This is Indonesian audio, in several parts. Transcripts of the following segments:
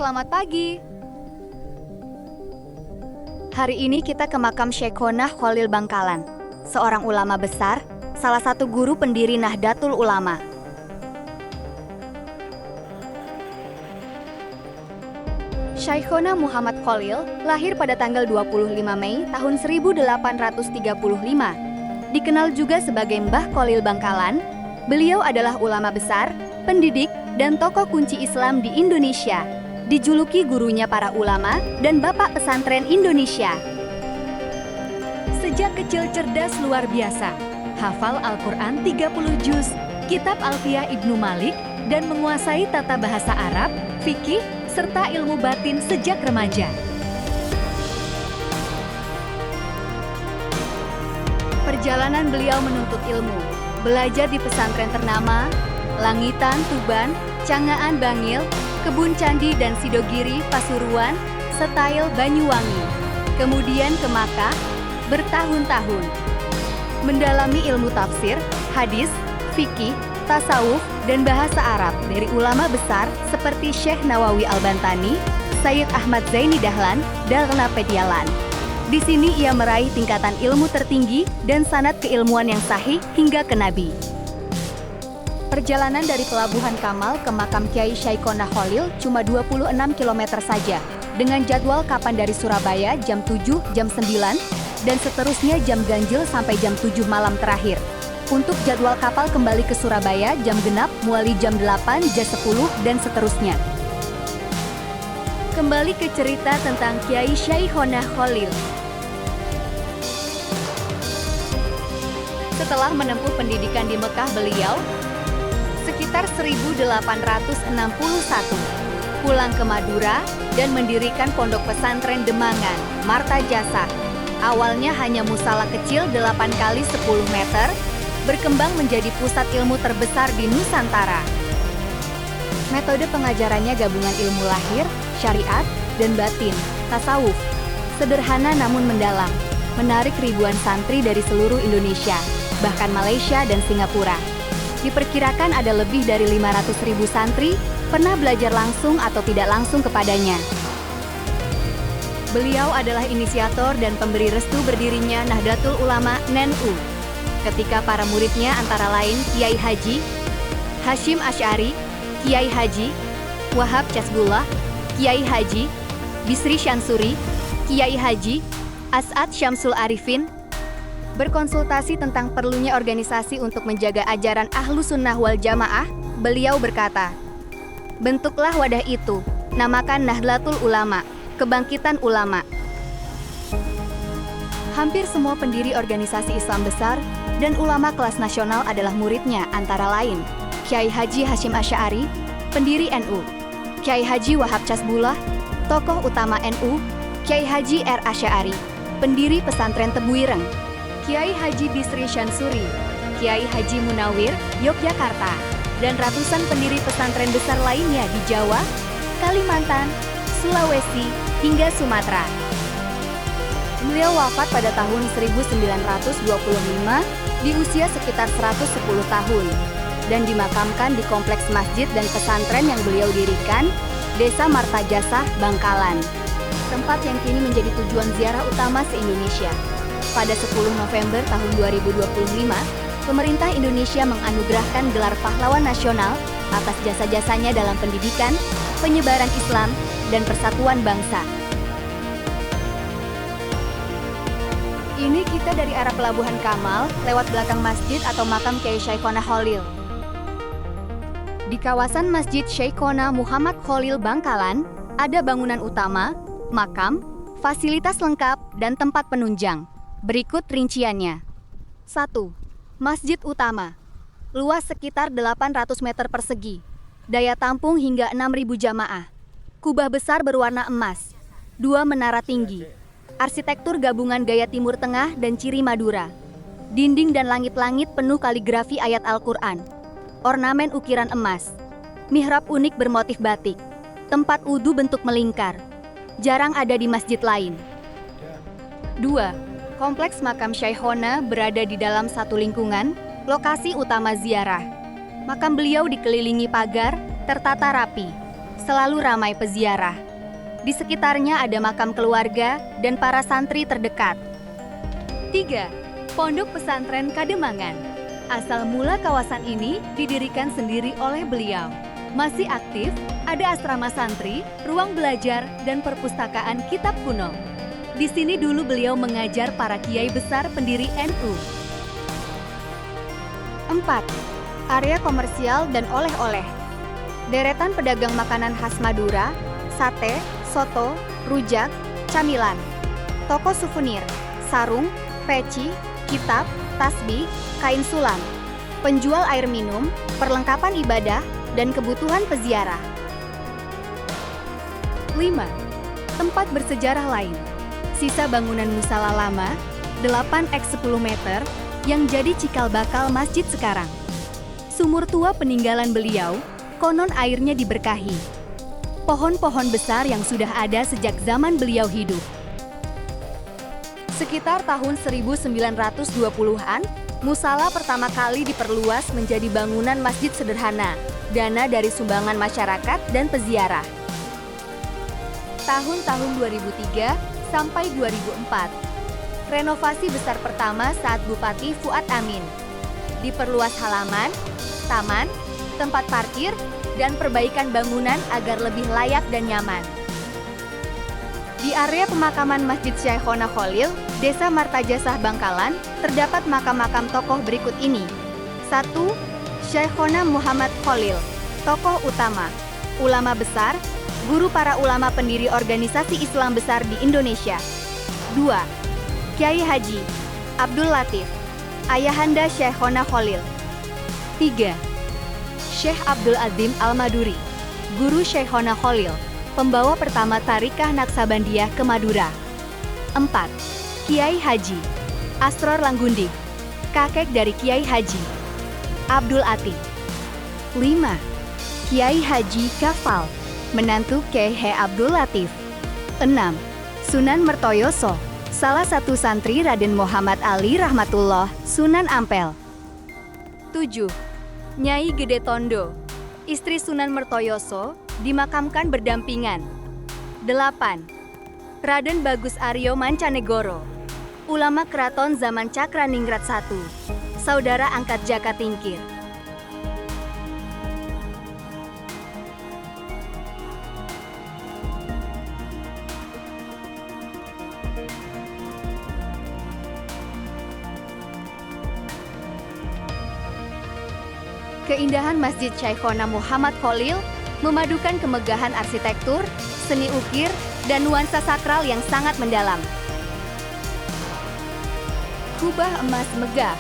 Selamat pagi. Hari ini kita ke makam Syekhona Khalil Bangkalan, seorang ulama besar, salah satu guru pendiri Nahdlatul Ulama. Syekhona Muhammad Khalil lahir pada tanggal 25 Mei tahun 1835. Dikenal juga sebagai Mbah Khalil Bangkalan, beliau adalah ulama besar, pendidik, dan tokoh kunci Islam di Indonesia. Dijuluki gurunya para ulama dan bapak pesantren Indonesia. Sejak kecil cerdas luar biasa, hafal Al-Quran 30 juz, kitab Alfiyah Ibnu Malik, dan menguasai tata bahasa Arab, fikih, serta ilmu batin sejak remaja. Perjalanan beliau menuntut ilmu, belajar di pesantren ternama, Langitan, Tuban, Cangaan, Bangil, Kebun Candi dan Sidogiri, Pasuruan, Setail, Banyuwangi. Kemudian ke Makkah, bertahun-tahun. Mendalami ilmu tafsir, hadis, fikih, tasawuf, dan bahasa Arab dari ulama besar seperti Syekh Nawawi Al-Bantani, Sayyid Ahmad Zaini Dahlan, dan Pedialan. Di sini ia meraih tingkatan ilmu tertinggi dan sanad keilmuan yang sahih hingga ke Nabi. Perjalanan dari Pelabuhan Kamal ke makam Kiai Syekhona Khalil cuma 26 km saja, dengan jadwal kapan dari Surabaya jam 7, jam 9, dan seterusnya jam ganjil sampai jam 7 malam terakhir. Untuk jadwal kapal kembali ke Surabaya jam genap mulai jam 8, jam 10, dan seterusnya. Kembali ke cerita tentang Kiai Syekhona Khalil. Setelah menempuh pendidikan di Mekah, beliau sekitar 1861 pulang ke Madura dan mendirikan pondok pesantren Demangan, Martajasa. Awalnya hanya musala kecil 8 kali 10 meter, berkembang menjadi pusat ilmu terbesar di Nusantara. Metode pengajarannya gabungan ilmu lahir, syariat, dan batin, tasawuf. Sederhana namun mendalam, menarik ribuan santri dari seluruh Indonesia, bahkan Malaysia dan Singapura. Diperkirakan ada lebih dari 500.000 santri pernah belajar langsung atau tidak langsung kepadanya. Beliau adalah inisiator dan pemberi restu berdirinya Nahdlatul Ulama (NU). Ketika para muridnya antara lain Kiai Haji Hasyim Asy'ari, Kiai Haji Wahab Casbullah, Kiai Haji Bisri Syansuri, Kiai Haji As'ad Syamsul Arifin, berkonsultasi tentang perlunya organisasi untuk menjaga ajaran Ahlus Sunnah wal Jamaah, beliau berkata, "Bentuklah wadah itu, namakan Nahdlatul Ulama, kebangkitan ulama." Hampir semua pendiri organisasi Islam besar dan ulama kelas nasional adalah muridnya, antara lain Kiai Haji Hasyim Asy'ari, pendiri NU, Kiai Haji Wahab Casbullah, tokoh utama NU, Kiai Haji R. Asy'ari, pendiri pesantren Tebuireng, Kiai Haji Bisri Syansuri, Kiai Haji Munawir, Yogyakarta, dan ratusan pendiri pesantren besar lainnya di Jawa, Kalimantan, Sulawesi, hingga Sumatera. Beliau wafat pada tahun 1925 di usia sekitar 110 tahun dan dimakamkan di kompleks masjid dan pesantren yang beliau dirikan, Desa Martajasa, Bangkalan, tempat yang kini menjadi tujuan ziarah utama se-Indonesia. Pada 10 November tahun 2025, pemerintah Indonesia menganugerahkan gelar pahlawan nasional atas jasa-jasanya dalam pendidikan, penyebaran Islam, dan persatuan bangsa. Ini kita dari arah Pelabuhan Kamal, lewat belakang masjid atau makam Kiai Syekhona Khalil. Di kawasan Masjid Syekhona Muhammad Khalil Bangkalan, ada bangunan utama, makam, fasilitas lengkap, dan tempat penunjang. Berikut rinciannya. 1. Masjid utama. Luas sekitar 800 meter persegi. Daya tampung hingga 6.000 jamaah. Kubah besar berwarna emas. 2 menara tinggi. Arsitektur gabungan gaya Timur Tengah dan ciri Madura. Dinding dan langit-langit penuh kaligrafi ayat Al-Quran. Ornamen ukiran emas. Mihrab unik bermotif batik. Tempat wudhu bentuk melingkar. Jarang ada di masjid lain. 2. Kompleks makam Syekhona berada di dalam satu lingkungan, lokasi utama ziarah. Makam beliau dikelilingi pagar, tertata rapi. selalu ramai peziarah. Di sekitarnya ada makam keluarga dan para santri terdekat. 3. Pondok Pesantren Kademangan. Asal mula kawasan ini didirikan sendiri oleh beliau. Masih aktif, ada asrama santri, ruang belajar, dan perpustakaan kitab kuno. Di sini dulu beliau mengajar para kiai besar pendiri NU. 4. Area komersial dan oleh-oleh. Deretan pedagang makanan khas Madura, sate, soto, rujak, camilan. Toko souvenir, sarung, peci, kitab, tasbih, kain sulam. Penjual air minum, perlengkapan ibadah, dan kebutuhan peziarah. 5. Tempat bersejarah lain. Sisa bangunan musala lama, 8x10 meter, yang jadi cikal bakal masjid sekarang. Sumur tua peninggalan beliau, konon airnya diberkahi. Pohon-pohon besar yang sudah ada sejak zaman beliau hidup. Sekitar tahun 1920-an, musala pertama kali diperluas menjadi bangunan masjid sederhana, dana dari sumbangan masyarakat dan peziarah. Tahun-tahun 2003 sampai 2004, renovasi besar pertama saat Bupati Fuad Amin. Diperluas halaman, taman, tempat parkir, dan perbaikan bangunan agar lebih layak dan nyaman. Di area pemakaman Masjid Syekhona Khalil, Desa Martajasah Bangkalan, terdapat makam-makam tokoh berikut ini. 1. Syekhona Muhammad Khalil, tokoh utama, ulama besar, guru para ulama pendiri organisasi Islam besar di Indonesia. 2. Kiai Haji Abdul Latif, ayahanda Syekhona Khalil. 3. Syekh Abdul Azim Al-Maduri, guru Syekhona Khalil, pembawa pertama Tarikah Naksabandiyah ke Madura. 4. Kiai Haji Asror Langgundik, kakek dari Kiai Haji Abdul Atik. 5. Kiai Haji Kafal, menantu Kiai Abdul Latif. 6. Sunan Mertoyoso, salah satu santri Raden Muhammad Ali Rahmatullah, Sunan Ampel. 7. Nyai Gede Tondo, istri Sunan Mertoyoso, dimakamkan berdampingan. 8. Raden Bagus Aryo Mancanegoro, ulama keraton zaman Cakraningrat I, saudara angkat Jaka Tingkir. Keindahan Masjid Syekhona Muhammad Khalil memadukan kemegahan arsitektur, seni ukir, dan nuansa sakral yang sangat mendalam. Kubah emas megah.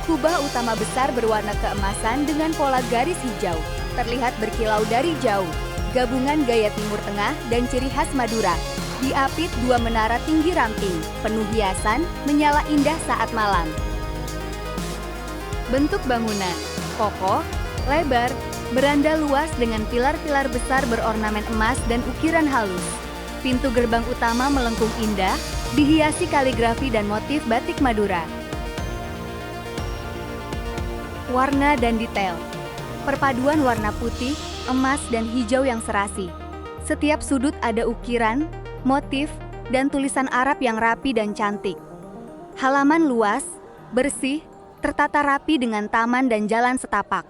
Kubah utama besar berwarna keemasan dengan pola garis hijau, terlihat berkilau dari jauh. Gabungan gaya Timur Tengah dan ciri khas Madura. Diapit dua menara tinggi ramping, penuh hiasan, menyala indah saat malam. Bentuk bangunan kokoh, lebar, beranda luas dengan pilar-pilar besar berornamen emas dan ukiran halus. Pintu gerbang utama melengkung indah, dihiasi kaligrafi dan motif batik Madura. Warna dan detail. Perpaduan warna putih, emas, dan hijau yang serasi. Setiap sudut ada ukiran, motif, dan tulisan Arab yang rapi dan cantik. Halaman luas, bersih, tertata rapi dengan taman dan jalan setapak.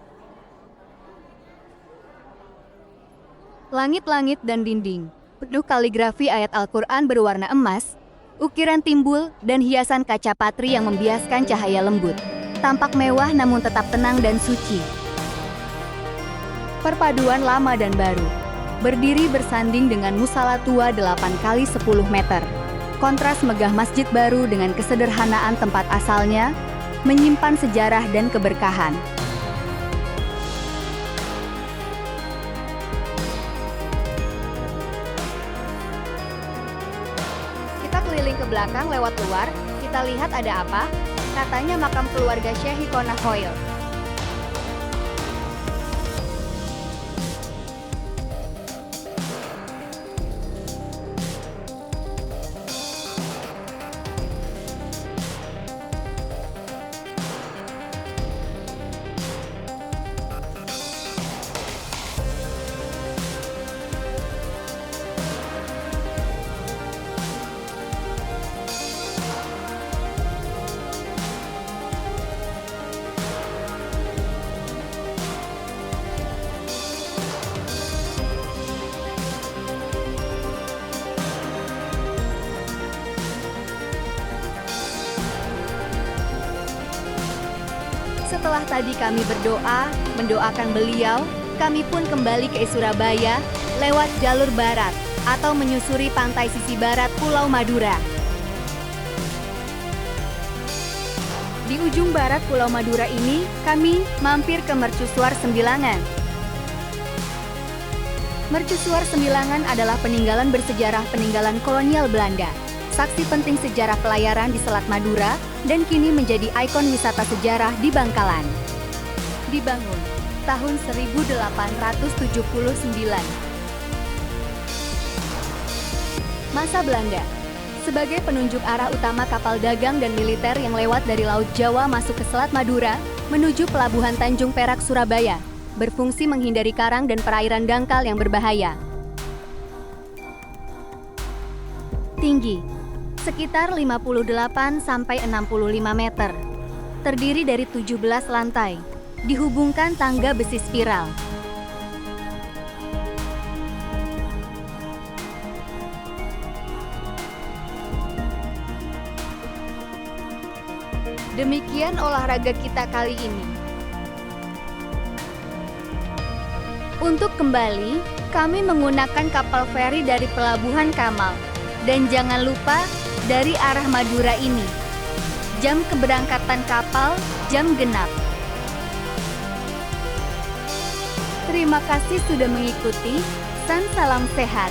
Langit-langit dan dinding, penuh kaligrafi ayat Al-Quran berwarna emas, ukiran timbul, dan hiasan kaca patri yang membiaskan cahaya lembut. Tampak mewah namun tetap tenang dan suci. Perpaduan lama dan baru. Berdiri bersanding dengan musala tua 8x10 meter. Kontras megah masjid baru dengan kesederhanaan tempat asalnya, menyimpan sejarah dan keberkahan. Kita keliling ke belakang lewat luar, kita lihat ada apa? Katanya makam keluarga Syekhona Khalil. Setelah tadi kami berdoa, mendoakan beliau, kami pun kembali ke Surabaya lewat jalur barat atau menyusuri pantai sisi barat Pulau Madura. Di ujung barat Pulau Madura ini, kami mampir ke Mercusuar Sembilangan. Mercusuar Sembilangan adalah peninggalan bersejarah peninggalan kolonial Belanda, saksi penting sejarah pelayaran di Selat Madura, dan kini menjadi ikon wisata sejarah di Bangkalan. Dibangun tahun 1879. Masa Belanda. Sebagai penunjuk arah utama kapal dagang dan militer yang lewat dari Laut Jawa masuk ke Selat Madura, menuju Pelabuhan Tanjung Perak, Surabaya, berfungsi menghindari karang dan perairan dangkal yang berbahaya. Tinggi sekitar 58–65 meter. Terdiri dari 17 lantai, dihubungkan tangga besi spiral. Demikian olahraga kita kali ini. Untuk kembali, kami menggunakan kapal feri dari Pelabuhan Kamal. Dan jangan lupa, dari arah Madura ini, jam keberangkatan kapal jam genap. Terima kasih sudah mengikuti. Salam sehat.